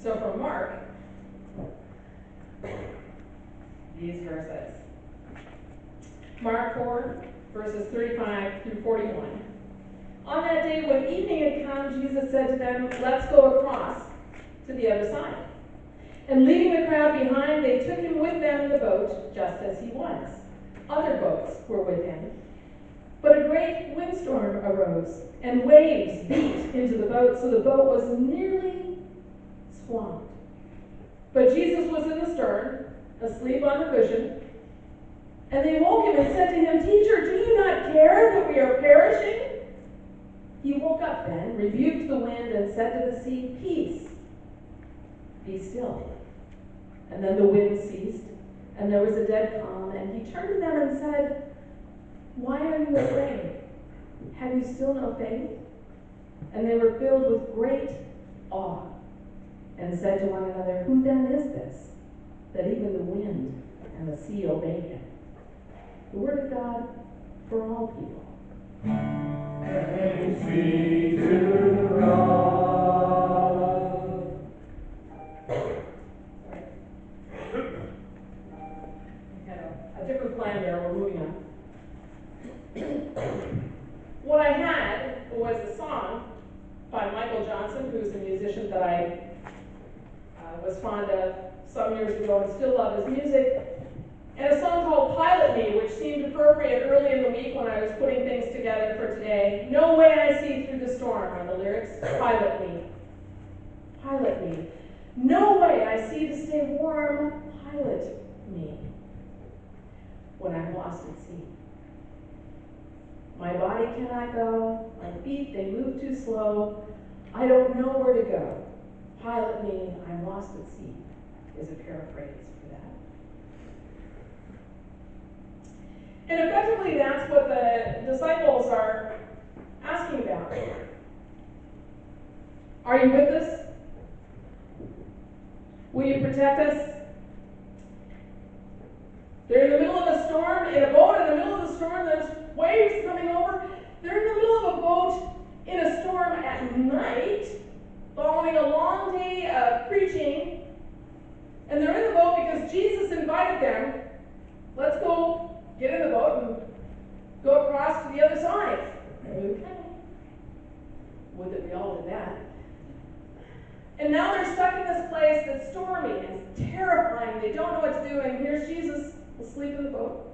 So from Mark, these verses. Mark 4, verses 35 through 41. On that day, when evening had come, Jesus said to them, "Let's go across to the other side." And leaving the crowd behind, they took him with them in the boat, just as he was. Other boats were with him. But a great windstorm arose, and waves beat into the boat, so the boat was nearly swamped. But Jesus was in the stern, asleep on the cushion. And they woke him and said to him, "Teacher, do you not care that we are perishing?" He woke up then, rebuked the wind, and said to the sea, "Peace, be still." And then the wind ceased, and there was a dead calm. And he turned to them and said, "Why are you afraid? Have you still no faith?" And they were filled with great awe, and said to one another, "Who then is this, that even the wind and the sea obey him?" The word of God for all people. Thanks be to God. We had a different plan there. We're moving on. What I had was a song by Michael Johnson, who's a musician that I was fond of some years ago and still love his music, and a song called "Pilot Me," which seemed appropriate early in the week when I was putting things together for today. "No way I see through the storm" are the lyrics. Pilot me. Pilot me. No way I see to stay warm. Pilot me. When I'm lost at sea. My body cannot go. My feet, they move too slow. I don't know where to go. Pilot me. I'm lost at sea is a paraphrase for that. And effectively, that's what the disciples are asking about. Are you with us? Will you protect us? They're in the middle of a storm, in a boat in the middle of the storm. There's waves coming over. They're in the middle of a boat in a storm at night, following a long day of preaching. And they're in the boat because Jesus invited them. Let's go get in the boat and go across to the other side. Okay. Would that we all did that. And now they're stuck in this place that's stormy and terrifying. They don't know what to do, and here's Jesus asleep in the boat,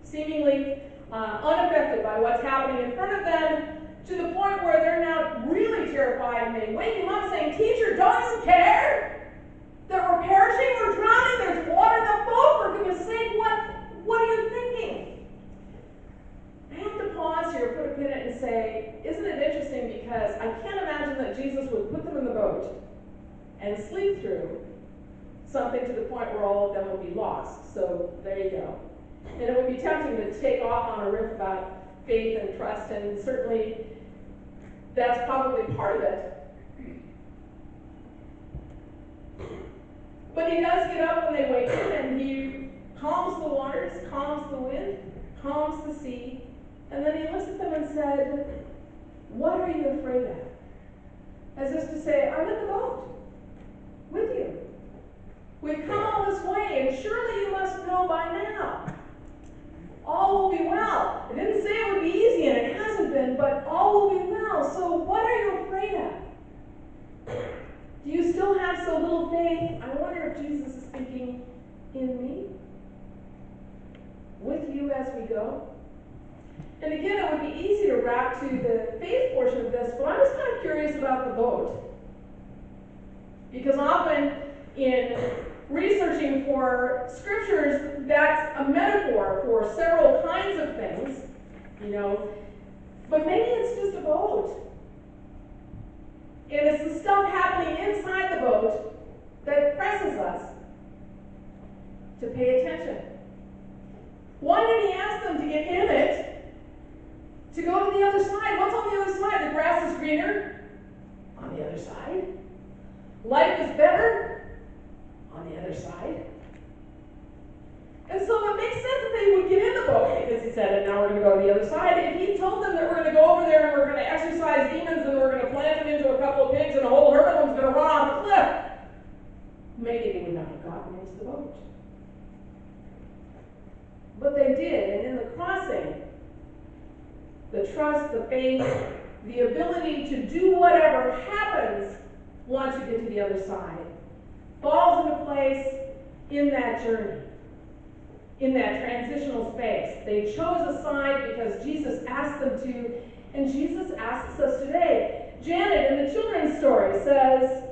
seemingly unaffected by what's happening in front of them, to the point where they're now really terrified, and they wake him up saying, "Teacher, don't you care that we're perishing? We're drowning. There's water in the boat. For goodness sake, what are you thinking?" I have to pause here, put a pin in it, and say, isn't it interesting? Because I can't imagine that Jesus would put them in the boat and sleep through something to the point where all of them would be lost. So there you go. And it would be tempting to take off on a riff about faith and trust, and certainly that's probably part of it. But he does get up when they wake him, and he calms the waters, calms the wind, calms the sea, and then he looks at them and said, "What are you afraid of?" As if to say, I'm in the boat with you. We've come all this way, and surely you must know by now. All will be well. It didn't say it would be easy, and it hasn't been, but all will be well. So what are you afraid of? Do you still have so little faith? I wonder if Jesus is thinking, in me? With you as we go? And again, it would be easy to wrap to the faith portion of this, but I was kind of curious about the boat. Because often in researching for scriptures, that's a metaphor for several kinds of things, but maybe it's just a boat. And it's the stuff happening inside the boat that presses us to pay attention. Why did he ask them to get in it to go to the other side? What's on the other side? The grass is greener on the other side. Life is better on the other side. And so it makes sense that they would get in the boat, because he said, and now we're going to go to the other side. If he told them that we're going to go over there and we're going to exorcise demons and we're going to plant them into a couple of pigs and a whole herd of them's going to run the faith, the ability to do whatever happens once you get to the other side, falls into place in that journey, in that transitional space. They chose a side because Jesus asked them to, and Jesus asks us today. Janet in the children's story says,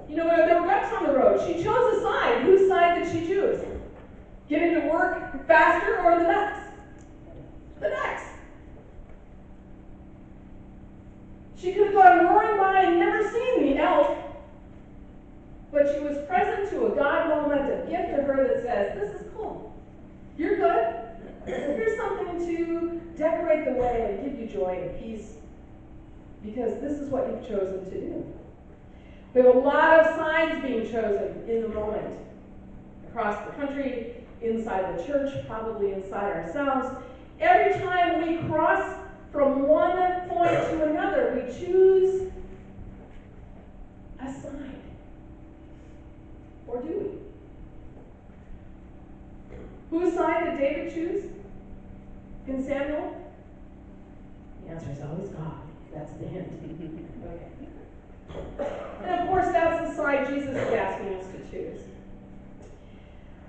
there were wrecks on the road. She chose a side. Whose side did she choose? Getting to work faster or the next? The next. She could have gone roaring by and never seen the elk, but she was present to a God moment, a gift to her that says, this is cool. You're good. Here's something to decorate the way and give you joy and peace, because this is what you've chosen to do. We have a lot of sides being chosen in the moment, across the country, inside the church, probably inside ourselves. Every time we cross from one point to another, we choose a side. Or do we? Whose side did David choose in Samuel? The answer is always God. That's the hint. Okay. And of course, that's the side Jesus is asking us to choose.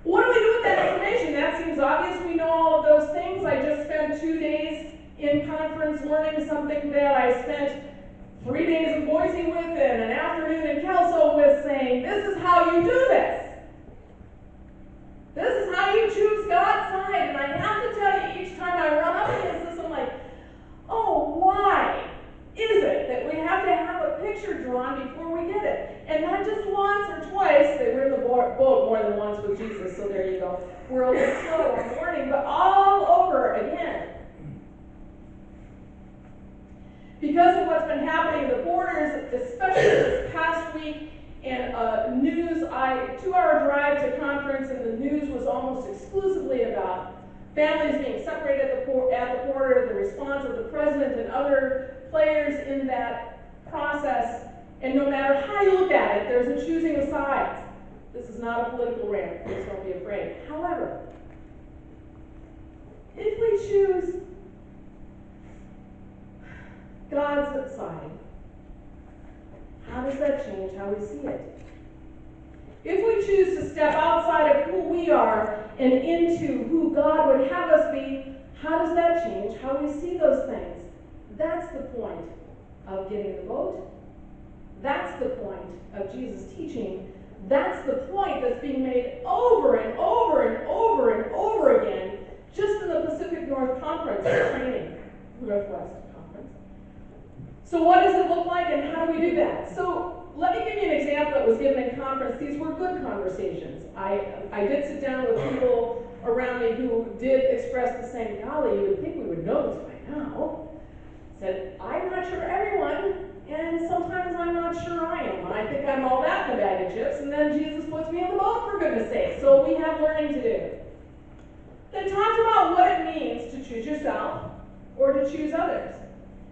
What do we do with that information? That seems obvious. We know all of those things. I just spent 2 days in conference learning something that I spent 3 days in Boise with and an afternoon in Kelso with, saying, this is how you do this. This is how you choose God's side. And I have to tell you, each time I run up against this, I'm like, oh, why is it that we have to have a picture drawn before we get it? And not just once or twice. They were in the boat more than once with Jesus, so there you go. We're a little slow in the morning, but all over again. Because of what's been happening in the borders, especially this past week, and news, 2-hour drive to conference, and the news was almost exclusively about families being separated at the border, the response of the president and other players in that process. And no matter how you look at it, there's a choosing of sides. This is not a political rant, please don't be afraid. However, if we choose God's side, how does that change how we see it? If we choose to step outside of who we are and into who God would have us be, how does that change how we see those things? That's the point of getting the vote. That's the point of Jesus' teaching. That's the point that's being made over and over and over and over again, just in the Pacific Northwest Conference. So what does it look like, and how do we do that? So let me give you an example that was given in conference. These were good conversations. I did sit down with people around me who did express the same, golly, you would think we would know this by now. Said, I'm not sure everyone, and sometimes I'm not sure I am. I think I'm all that in a bag of chips, and then Jesus puts me in the boat, for goodness sake. So we have learning to do. They talked about what it means to choose yourself or to choose others.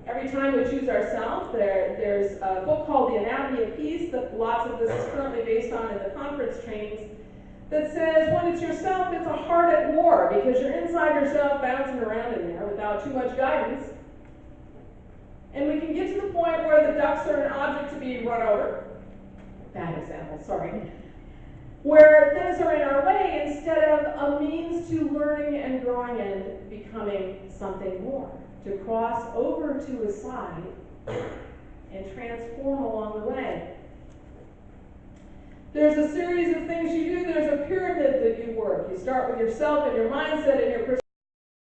Every time we choose ourselves, there's a book called The Anatomy of Peace that lots of this is currently based on in the conference trainings, that says when it's yourself, it's a heart at war, because you're inside yourself bouncing around in there without too much guidance. And we can get to the point where the ducks are an object to be run over. Bad example, sorry. Where things are in our way instead of a means to learning and growing and becoming something more. To cross over to a side and transform along the way. There's a series of things you do. There's a pyramid that you work. You start with yourself and your mindset and your perspective.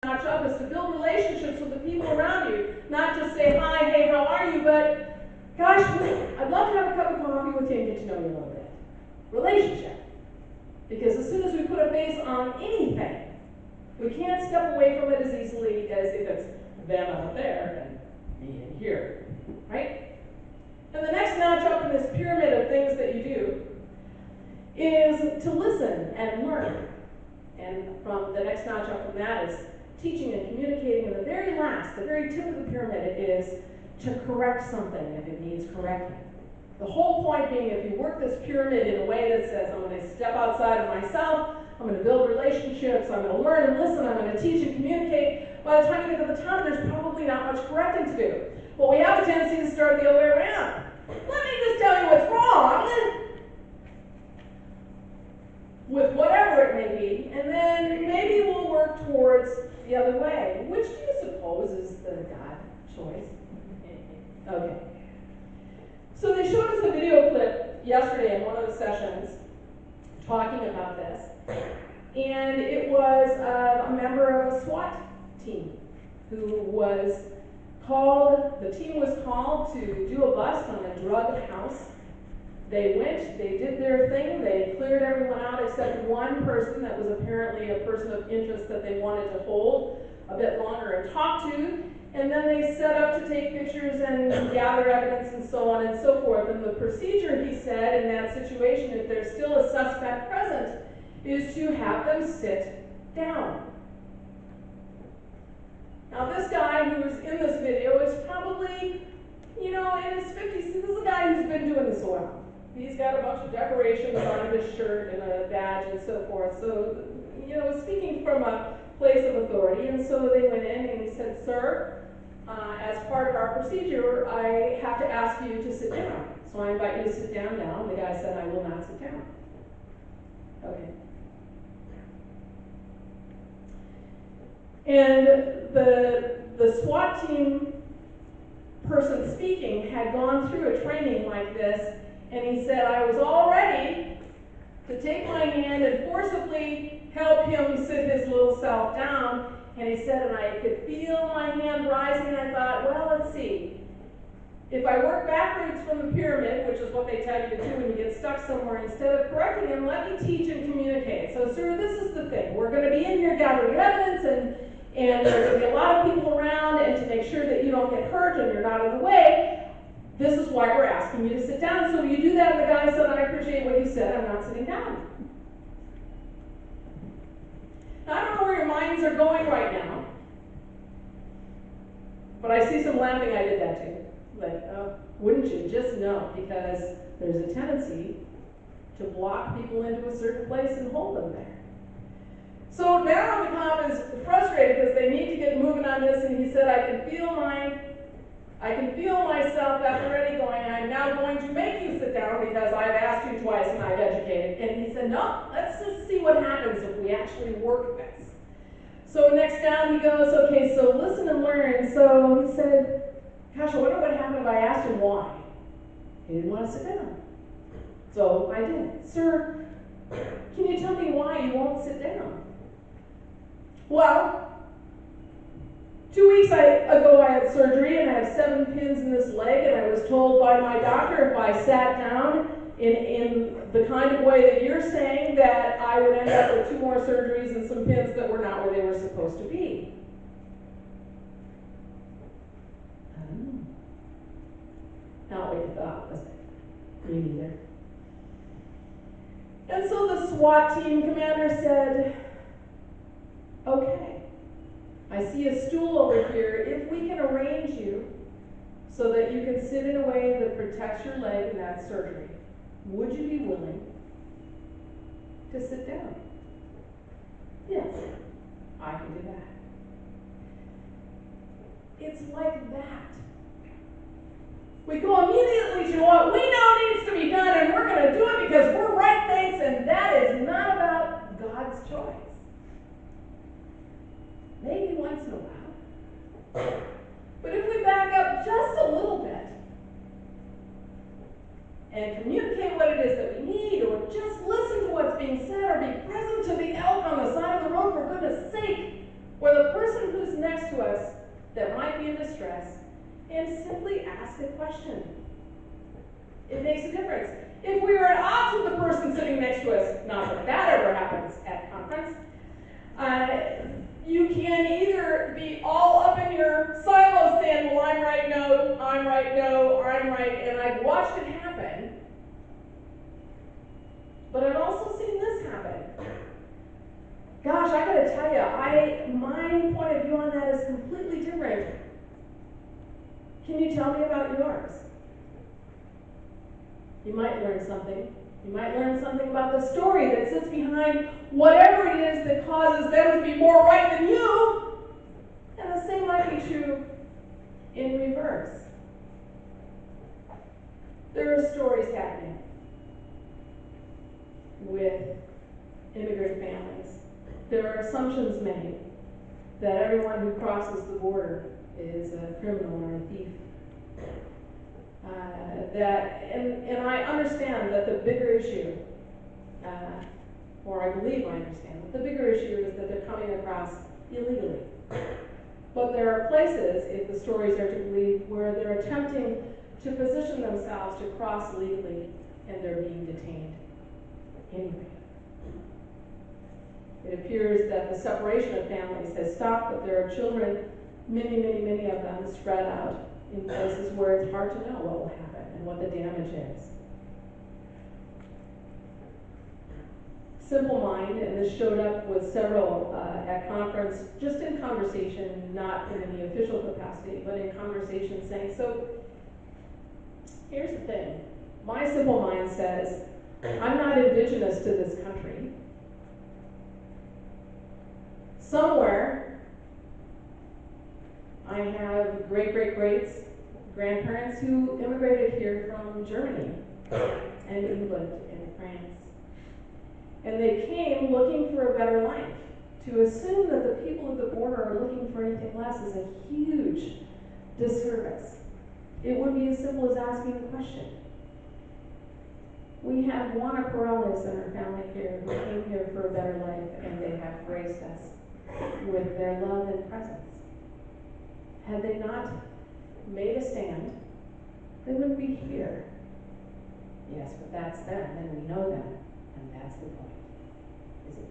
Notch up is to build relationships with the people around you. Not just say, hi, hey, how are you? But, gosh, I'd love to have a cup of coffee with you and get to know you a little bit. Relationship. Because as soon as we put a face on anything, we can't step away from it as easily as if it's them out there and me in here, right? And the next notch up in this pyramid of things that you do is to listen and learn. And from the next notch up from that is teaching and communicating. And the very last, the very tip of the pyramid is to correct something if it needs correcting. The whole point being, if you work this pyramid in a way that says, I'm going to step outside of myself, I'm going to build relationships, I'm going to learn and listen, I'm going to teach and communicate, by the time you get to the top, there's probably not much correcting to do. But we have a tendency to start the other way around. Let me just tell you what's wrong with whatever it may be, and then maybe we'll work towards the other way. Which do you suppose is the God choice? Okay. So they showed us a video clip yesterday in one of the sessions talking about this. And it was a member of a SWAT team who was called, the team was called to do a bust on a drug house. They went, they did their thing, they cleared everyone out except one person that was apparently a person of interest that they wanted to hold a bit longer and talk to. And then they set up to take pictures and gather evidence and so on and so forth. And the procedure, he said, in that situation, if there's still a suspect present, is to have them sit down. Now this guy who's in this video is probably, in his 50s. This is a guy who's been doing this a while. He's got a bunch of decorations on his shirt and a badge and so forth. So, speaking from a place of authority. And so they went in and he said, "Sir, as part of our procedure, I have to ask you to sit down. So I invite you to sit down now." And the guy said, "I will not sit down." Okay. And the SWAT team person speaking had gone through a training like this, and he said, "I was all ready to take my hand and forcibly help him sit his little self down." And he said, and I could feel my hand rising, and I thought, well, let's see. If I work backwards from the pyramid, which is what they tell you to do when you get stuck somewhere, instead of correcting him, let me teach and communicate. So, sir, this is the thing. We're going to be in here gathering evidence, and there's going to be a lot of people around, and to make sure that you don't get hurt and you're not in the way, this is why we're asking you to sit down. So you do that, and the guy said, "I appreciate what you said. I'm not sitting down." Now, I don't know where your minds are going right now, but I see some laughing. I did that too. Like, oh, wouldn't you just know? Because there's a tendency to block people into a certain place and hold them there. So now the cop is frustrated because they need to get moving on this, and he said, I can feel myself at the ready going, "I'm now going to make you sit down because I've asked you twice and I've educated." And he said, "No, let's just see what happens if we actually work this." So next down he goes, "Okay, so listen and learn." So he said, "Gosh, I wonder what happened if I asked him why." He didn't want to sit down. So I did. "Sir, can you tell me why you won't sit down?" "Well, 2 weeks ago I had surgery and I have 7 pins in this leg, and I was told by my doctor if I sat down in the kind of way that you're saying that I would end up with 2 more surgeries and some pins that were not where they were supposed to be." Not what you thought, was it? Me neither. And so the SWAT team commander said, "Okay, I see a stool over here. If we can arrange you so that you can sit in a way that protects your leg in that surgery, would you be willing to sit down?" "Yes, I can do that." It's like that. We go immediately to what we know needs to be done, and we're going to do it because we're right, thanks, and that is not about God's choice. Maybe once in a while. But if we back up just a little bit and communicate what it is that we need, or just listen to what's being said, or be present to the elk on the side of the road, for goodness sake, or the person who's next to us that might be in distress, and simply ask a question. It makes a difference. If we are at odds with the person sitting next to us, not that that ever happens at conference, you can either be all up in your silo saying, "Well, I'm right, no, I'm right, no, I'm right," and I've watched it happen, but I've also seen this happen. Gosh, I gotta tell you, my point of view on that is completely different. Can you tell me about yours? You might learn something. You might learn something about the story that sits behind whatever it is that causes them to be more right than you. the same might be true in reverse. There are stories happening with immigrant families. There are assumptions made that everyone who crosses the border is a criminal or a thief. And I understand that the bigger issue, or I believe I understand, that the bigger issue is that they're coming across illegally. But there are places, if the stories are to believe, where they're attempting to position themselves to cross legally and they're being detained anyway. It appears that the separation of families has stopped, but there are children, many of them, spread out in places where it's hard to know what will happen and what the damage is. Simple Mind, and this showed up with several at conference, just in conversation, not in any official capacity, but in conversation, saying, so here's the thing. My Simple Mind says, I'm not indigenous to this country. Somewhere, I have great-great-greats, grandparents who immigrated here from Germany and England and France. And they came looking for a better life. To assume that the people at the border are looking for anything less is a huge disservice. It would be as simple as asking the question. We have Juana Perales and her family here who came here for a better life, and they have graced us with their love and presence. Had they not made a stand, they wouldn't be here. Yes, but that's them, and we know them, and that's the point. Is it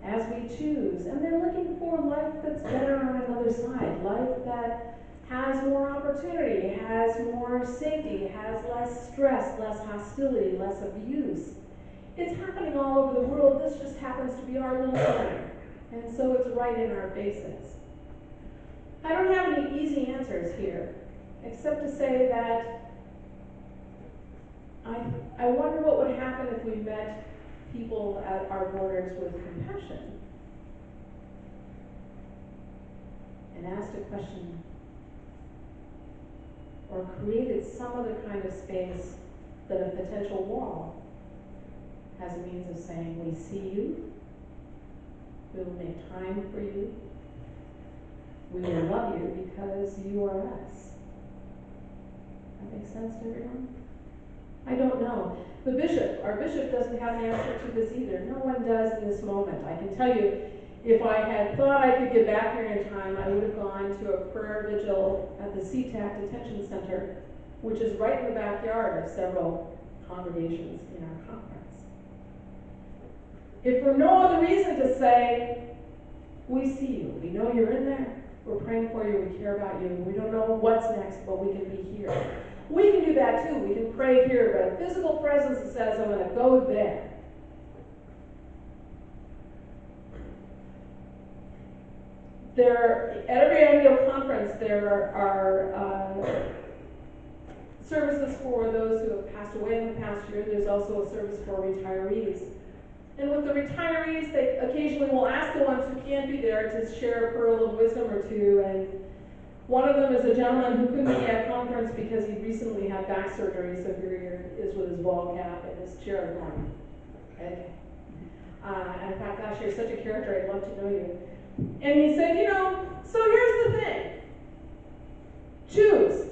not? As we choose, and they're looking for a life that's better on another side, life that has more opportunity, has more safety, has less stress, less hostility, less abuse. It's happening all over the world. This just happens to be our little time. And so it's right in our faces. I don't have any easy answers here, except to say that I wonder what would happen if we met people at our borders with compassion and asked a question or created some other kind of space than a potential wall as a means of saying, we see you, we will make time for you, we will love you because you are us. That makes sense to everyone? I don't know. Our bishop doesn't have an answer to this either. No one does in this moment. I can tell you, if I had thought I could get back here in time, I would have gone to a prayer vigil at the SeaTac Detention Center, which is right in the backyard of several congregations in our conference. If for no other reason to say, we see you, we know you're in there, we're praying for you, we care about you, we don't know what's next, but we can be here. We can do that too. We can pray here, but a physical presence that says, I'm going to go there. At every annual conference, there are services for those who have passed away in the past year. There's also a service for retirees. And with the retirees, they occasionally will ask the ones who can't be there to share a pearl of wisdom or two. And one of them is a gentleman who couldn't be at conference because he recently had back surgery, so here he is with his ball cap and his chair going. Okay. And I thought, gosh, you're such a character, I'd love to know you. And he said, so here's the thing. Choose.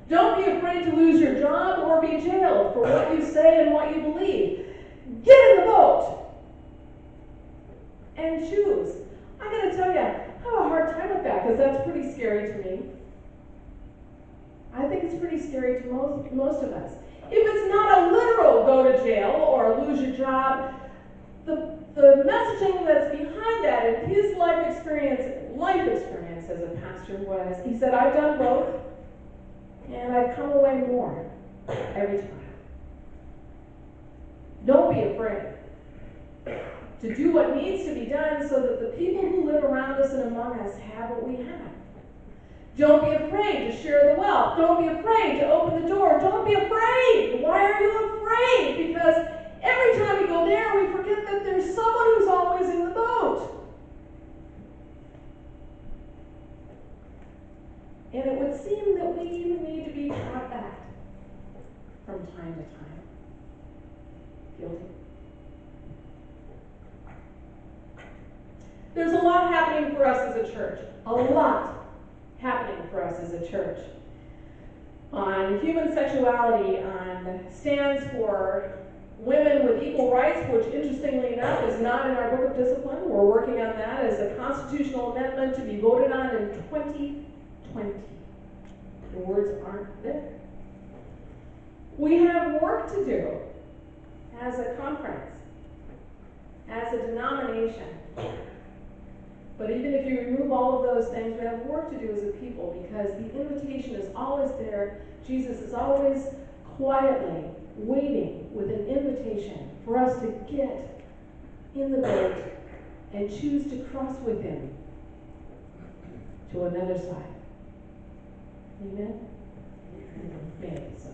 Don't be afraid to lose your job or be jailed for what you say and what you believe. Get in the boat and choose. I gotta tell you, I have a hard time with that because that's pretty scary to me. I think it's pretty scary to most of us. If it's not a literal go to jail or lose your job, the messaging that's behind that in his life experience as a pastor was, he said, I've done both, and I've come away more every time. Don't be afraid to do what needs to be done so that the people who live around us and among us have what we have. Don't be afraid to share the wealth. Don't be afraid to open the door. Don't be afraid. Why are you afraid? Because Every time we go there, we forget that there's someone who's always in the boat. And it would seem that we even need to be taught that from time to time. Guilty. There's a lot happening for us as a church. A lot happening for us as a church. On human sexuality, on stands for women with equal rights, which interestingly enough is not in our book of discipline. We're working on that as a constitutional amendment to be voted on in 2020. The words aren't there. We have work to do as a conference, as a denomination. But even if you remove all of those things, we have work to do as a people, because the invitation is always there. Jesus is always quietly waiting with an invitation for us to get in the boat and choose to cross with him to another side. Amen? Maybe so.